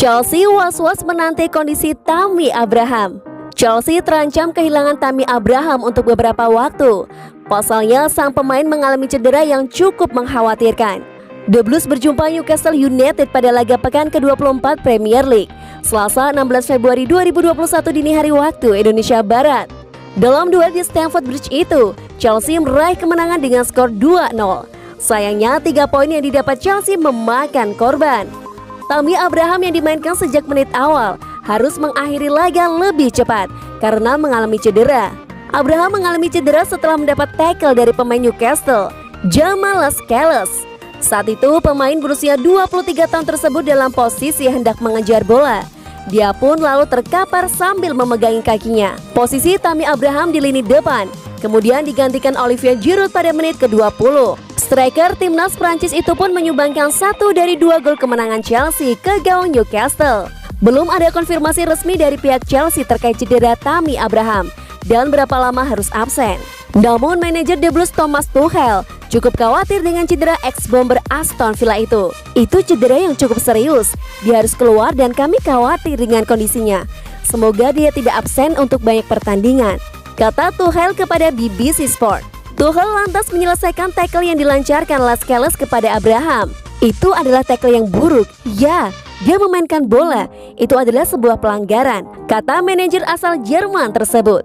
Chelsea was-was menanti kondisi Tammy Abraham. Chelsea terancam kehilangan Tammy Abraham untuk beberapa waktu. Pasalnya, sang pemain mengalami cedera yang cukup mengkhawatirkan. The Blues berjumpa Newcastle United pada laga pekan ke-24 Premier League, Selasa 16 Februari 2021 dini hari waktu Indonesia Barat. Dalam duel di Stamford Bridge itu, Chelsea meraih kemenangan dengan skor 2-0. Sayangnya, 3 poin yang didapat Chelsea memakan korban. Tammy Abraham yang dimainkan sejak menit awal harus mengakhiri laga lebih cepat karena mengalami cedera. Abraham mengalami cedera setelah mendapat tackle dari pemain Newcastle, Jamal Lascelles. Saat itu pemain berusia 23 tahun tersebut dalam posisi hendak mengejar bola. Dia pun lalu terkapar sambil memegangi kakinya. Posisi Tammy Abraham di lini depan, kemudian digantikan Olivier Giroud pada menit ke-20. Striker timnas Prancis itu pun menyumbangkan 1 dari 2 gol kemenangan Chelsea ke gawang Newcastle. Belum ada konfirmasi resmi dari pihak Chelsea terkait cedera Tammy Abraham dan berapa lama harus absen. Namun manajer The Blues Thomas Tuchel cukup khawatir dengan cedera ex-bomber Aston Villa itu. Itu cedera yang cukup serius, dia harus keluar dan kami khawatir dengan kondisinya. Semoga dia tidak absen untuk banyak pertandingan, kata Tuchel kepada BBC Sport. Tuchel lantas menyelesaikan tackle yang dilancarkan Lascelles kepada Abraham. Itu adalah tackle yang buruk. Ya, dia memainkan bola. Itu adalah sebuah pelanggaran, kata manajer asal Jerman tersebut.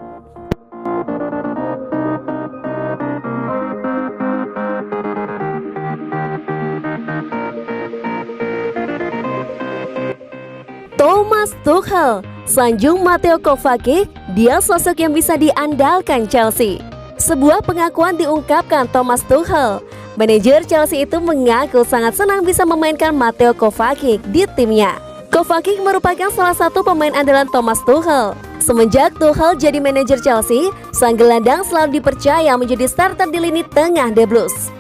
Thomas Tuchel sanjung Mateo Kovacic, dia sosok yang bisa diandalkan Chelsea. Sebuah pengakuan diungkapkan Thomas Tuchel. Manajer Chelsea itu mengaku sangat senang bisa memainkan Mateo Kovacic di timnya. Kovacic merupakan salah satu pemain andalan Thomas Tuchel. Semenjak Tuchel jadi manajer Chelsea, sang gelandang selalu dipercaya menjadi starter di lini tengah The Blues.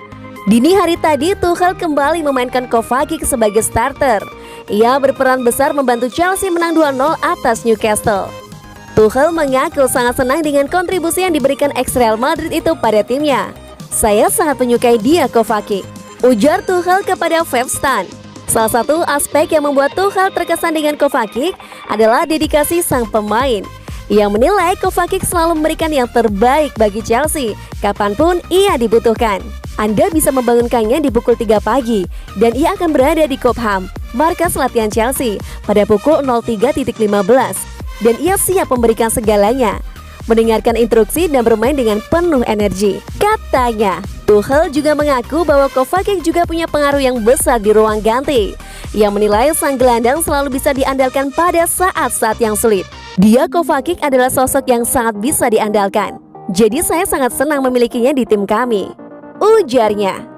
Dini hari tadi, Tuchel kembali memainkan Kovacic sebagai starter. Ia berperan besar membantu Chelsea menang 2-0 atas Newcastle. Tuchel mengaku sangat senang dengan kontribusi yang diberikan ex-Real Madrid itu pada timnya. Saya sangat menyukai dia, Kovacic, ujar Tuchel kepada Webstan. Salah satu aspek yang membuat Tuchel terkesan dengan Kovacic adalah dedikasi sang pemain. Ia menilai Kovacic selalu memberikan yang terbaik bagi Chelsea kapanpun ia dibutuhkan. Anda bisa membangunkannya di pukul 3 pagi dan ia akan berada di Cobham, markas latihan Chelsea, pada pukul 03.15. Dan ia siap memberikan segalanya, mendengarkan instruksi dan bermain dengan penuh energi, katanya. Tuchel juga mengaku bahwa Kovacic juga punya pengaruh yang besar di ruang ganti. Ia menilai sang gelandang selalu bisa diandalkan pada saat-saat yang sulit. Dia, Kovacic, adalah sosok yang sangat bisa diandalkan. Jadi saya sangat senang memilikinya di tim kami, ujarnya.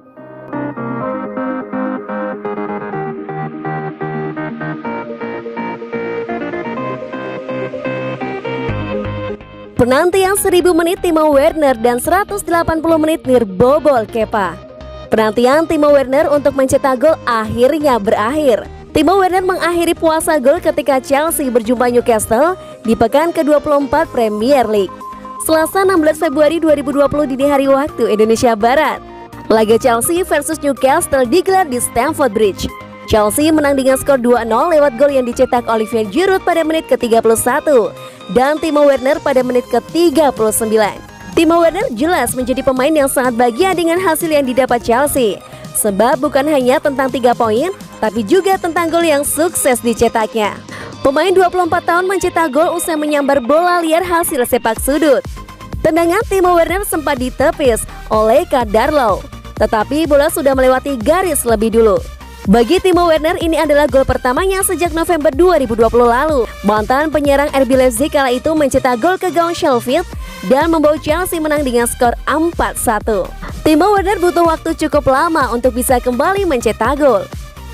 Penantian 1000 menit Timo Werner dan 180 menit nirbobol Kepa. Penantian Timo Werner untuk mencetak gol akhirnya berakhir. Timo Werner mengakhiri puasa gol ketika Chelsea berjumpa Newcastle di pekan ke-24 Premier League, Selasa 16 Februari 2020 dini hari waktu Indonesia Barat. Laga Chelsea versus Newcastle digelar di Stamford Bridge. Chelsea menang dengan skor 2-0 lewat gol yang dicetak Olivier Giroud pada menit ke-31 dan Timo Werner pada menit ke-39. Timo Werner jelas menjadi pemain yang sangat bahagia dengan hasil yang didapat Chelsea. Sebab bukan hanya tentang 3 poin, tapi juga tentang gol yang sukses dicetaknya. Pemain 24 tahun mencetak gol usai menyambar bola liar hasil sepak sudut. Tendangan Timo Werner sempat ditepis oleh Kadarlow, tetapi bola sudah melewati garis lebih dulu. Bagi Timo Werner, ini adalah gol pertamanya sejak November 2020 lalu. Mantan penyerang RB Leipzig kala itu mencetak gol ke gawang Sheffield dan membawa Chelsea menang dengan skor 4-1. Timo Werner butuh waktu cukup lama untuk bisa kembali mencetak gol.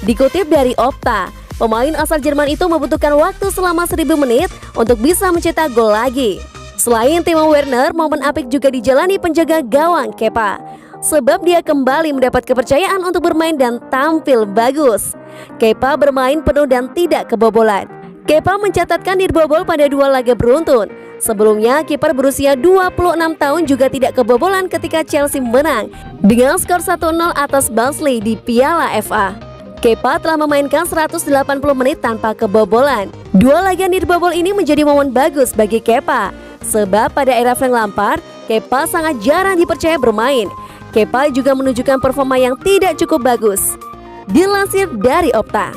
Dikutip dari Opta, pemain asal Jerman itu membutuhkan waktu selama 1000 menit untuk bisa mencetak gol lagi. Selain Timo Werner, momen apik juga dijalani penjaga gawang Kepa, sebab dia kembali mendapat kepercayaan untuk bermain dan tampil bagus. Kepa bermain penuh dan tidak kebobolan. Kepa mencatatkan nirbobol pada 2 laga beruntun. Sebelumnya, kiper berusia 26 tahun juga tidak kebobolan ketika Chelsea menang dengan skor 1-0 atas Barnsley di Piala FA. Kepa telah memainkan 180 menit tanpa kebobolan. Dua laga nirbobol ini menjadi momen bagus bagi Kepa, sebab pada era Frank Lampard, Kepa sangat jarang dipercaya bermain. Kepa juga menunjukkan performa yang tidak cukup bagus. Dilansir dari Opta.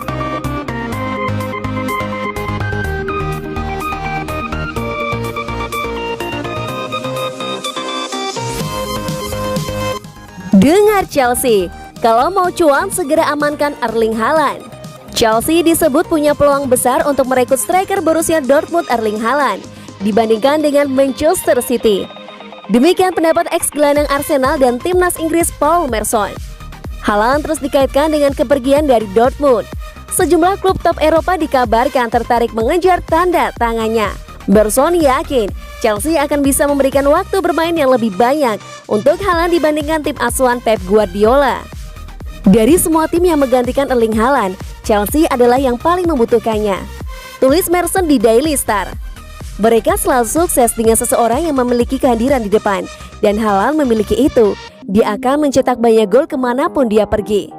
Dengar Chelsea, kalau mau cuan segera amankan Erling Haaland. Chelsea disebut punya peluang besar untuk merekrut striker Borussia Dortmund Erling Haaland dibandingkan dengan Manchester City. Demikian pendapat ex-gelandang Arsenal dan timnas Inggris Paul Merson. Haaland terus dikaitkan dengan kepergian dari Dortmund. Sejumlah klub top Eropa dikabarkan tertarik mengejar tanda tangannya. Merson yakin Chelsea akan bisa memberikan waktu bermain yang lebih banyak untuk Haaland dibandingkan tim asuhan Pep Guardiola. Dari semua tim yang menggantikan Erling Haaland, Chelsea adalah yang paling membutuhkannya, tulis Merson di Daily Star. Mereka selalu sukses dengan seseorang yang memiliki kehadiran di depan, dan Haaland memiliki itu. Dia akan mencetak banyak gol kemanapun dia pergi.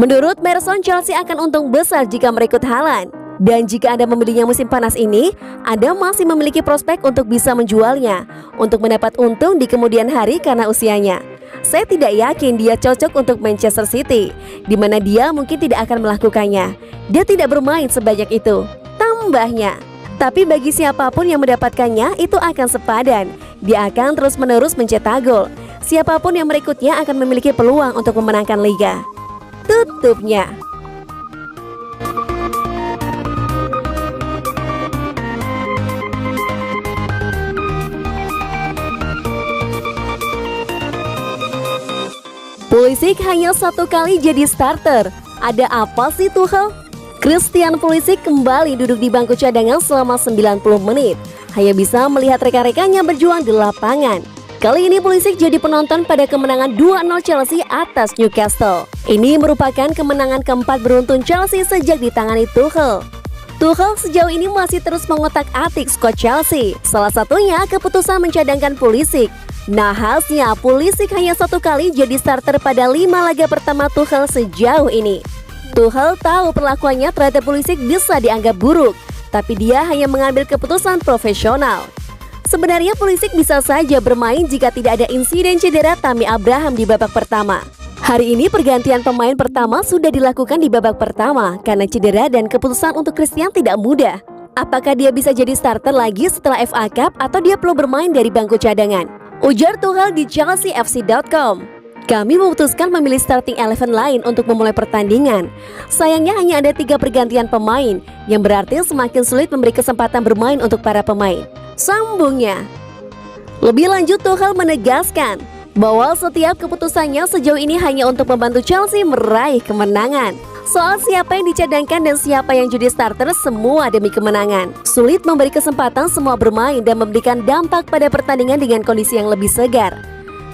Menurut Merson, Chelsea akan untung besar jika merekrut Haaland. Dan jika Anda membelinya musim panas ini, Anda masih memiliki prospek untuk bisa menjualnya untuk mendapat untung di kemudian hari karena usianya. Saya tidak yakin dia cocok untuk Manchester City, di mana dia mungkin tidak akan melakukannya. Dia tidak bermain sebanyak itu, tambahnya. Tapi bagi siapapun yang mendapatkannya, itu akan sepadan. Dia akan terus-menerus mencetak gol. Siapapun yang merekrutnya akan memiliki peluang untuk memenangkan liga, tutupnya. Pulisic hanya satu kali jadi starter. Ada apa sih Tuchel? Christian Pulisic kembali duduk di bangku cadangan selama 90 menit. Hanya bisa melihat rekan-rekannya berjuang di lapangan. Kali ini Pulisic jadi penonton pada kemenangan 2-0 Chelsea atas Newcastle. Ini merupakan kemenangan keempat beruntun Chelsea sejak ditangani Tuchel. Tuchel sejauh ini masih terus mengotak-atik skuad Chelsea. Salah satunya keputusan mencadangkan Pulisic. Nahasnya, Pulisic hanya satu kali jadi starter pada 5 laga pertama Tuchel sejauh ini. Tuchel tahu perlakuannya terhadap Pulisic bisa dianggap buruk, tapi dia hanya mengambil keputusan profesional. Sebenarnya Pulisic bisa saja bermain jika tidak ada insiden cedera Tammy Abraham di babak pertama. Hari ini pergantian pemain pertama sudah dilakukan di babak pertama karena cedera dan keputusan untuk Christian tidak mudah. Apakah dia bisa jadi starter lagi setelah FA Cup atau dia perlu bermain dari bangku cadangan? Ujar Tuchel di chelseafc.com. Kami memutuskan memilih starting 11 lain untuk memulai pertandingan. Sayangnya hanya ada 3 pergantian pemain, yang berarti semakin sulit memberi kesempatan bermain untuk para pemain, sambungnya. Lebih lanjut, Tuchel menegaskan bahwa setiap keputusannya sejauh ini hanya untuk membantu Chelsea meraih kemenangan. Soal siapa yang dicadangkan dan siapa yang jadi starter, semua demi kemenangan. Sulit memberi kesempatan semua bermain dan memberikan dampak pada pertandingan dengan kondisi yang lebih segar.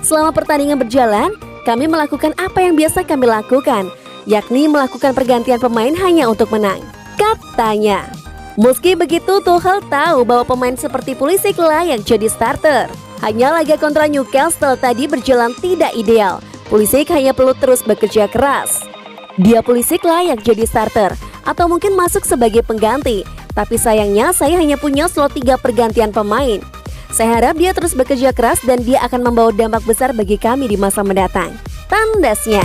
Selama pertandingan berjalan, kami melakukan apa yang biasa kami lakukan, yakni melakukan pergantian pemain hanya untuk menang, katanya. Meski begitu, Tuchel tahu bahwa pemain seperti Pulisic layak jadi starter. Hanya laga kontra Newcastle tadi berjalan tidak ideal. Pulisic hanya perlu terus bekerja keras. Dia Pulisic layak jadi starter atau mungkin masuk sebagai pengganti. Tapi sayangnya saya hanya punya slot 3 pergantian pemain. Saya harap dia terus bekerja keras dan dia akan membawa dampak besar bagi kami di masa mendatang, tandasnya.